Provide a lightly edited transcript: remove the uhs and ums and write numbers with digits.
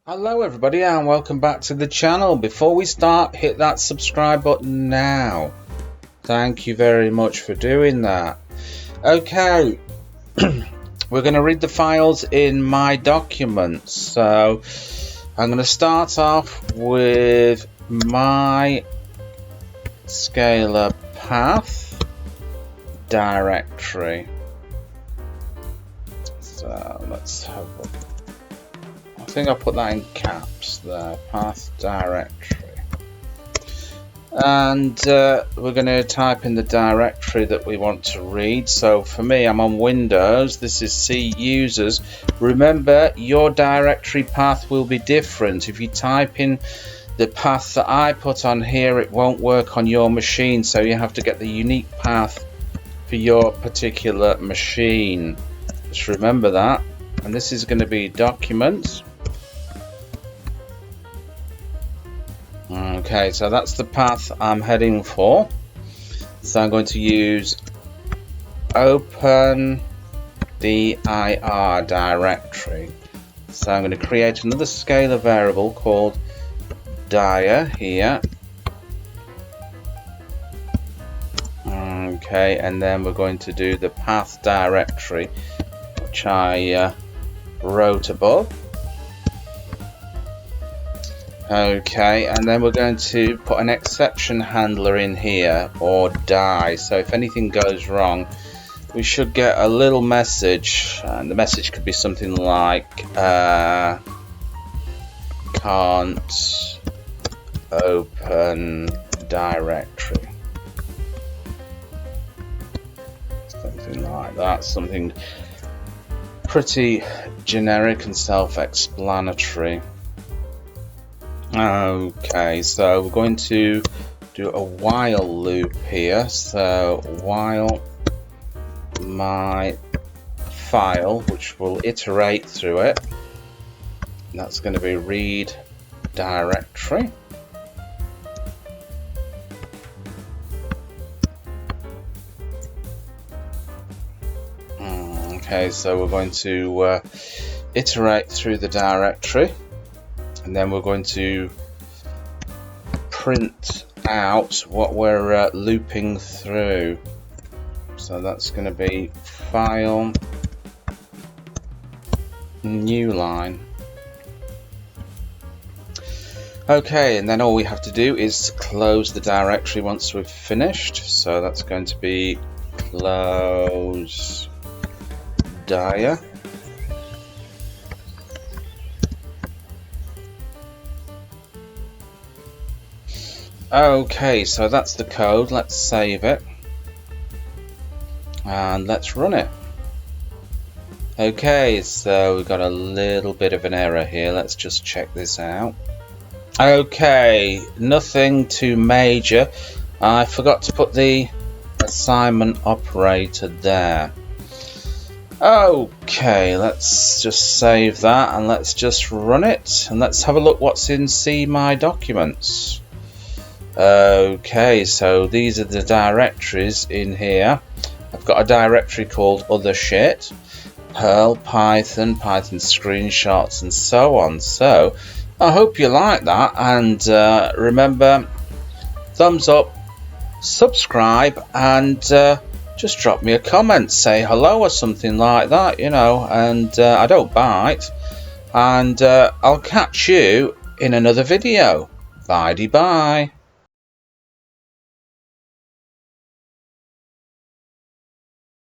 Hello everybody and welcome back to the channel. Before we start, hit that subscribe button now. Thank you very much for doing that. Okay, we're going to read the files in my documents. So I'm going to start off with my scalar path directory. So let's have a I think I'll put that in caps there, path directory. And we're going to type in the directory that we want to read. So for me, I'm on Windows. This is C users. Remember, your directory path will be different. If you type in the path that I put on here, it won't work on your machine. So you have to get the unique path for your particular machine. Just remember that. And this is going to be documents. Okay, so that's the path I'm heading for. So I'm going to use open dir directory. So I'm going to create another scalar variable called dir here. Okay, and then we're going to do the path directory, which I wrote above. Okay, and then we're going to put an exception handler in here, or die. So if anything goes wrong, we should get a little message, and the message could be something like can't open directory, something like that, something pretty generic and self-explanatory. Okay, so we're going to do a while loop here. So while my file, which will iterate through it, that's going to be read directory. Okay, so we're going to iterate through the directory. And then we're going to print out what we're looping through. So that's going to be file new line. Okay, and then all we have to do is close the directory once we've finished. So that's going to be close dir. Okay, so that's the code. Let's save it and let's run it. Okay, so we've got a little bit of an error here. Let's just check this out. Okay, nothing too major. I forgot to put the assignment operator there. Okay, let's just save that and let's just run it, and let's have a look what's in C My Documents. Okay, so these are the directories in here. I've got a directory called other shit, Perl, Python, Python screenshots, and so on. So I hope you like that, and remember, thumbs up, subscribe, and just drop me a comment, say hello or something like that, you know, and I don't bite, and I'll catch you in another video. Bye-de-bye.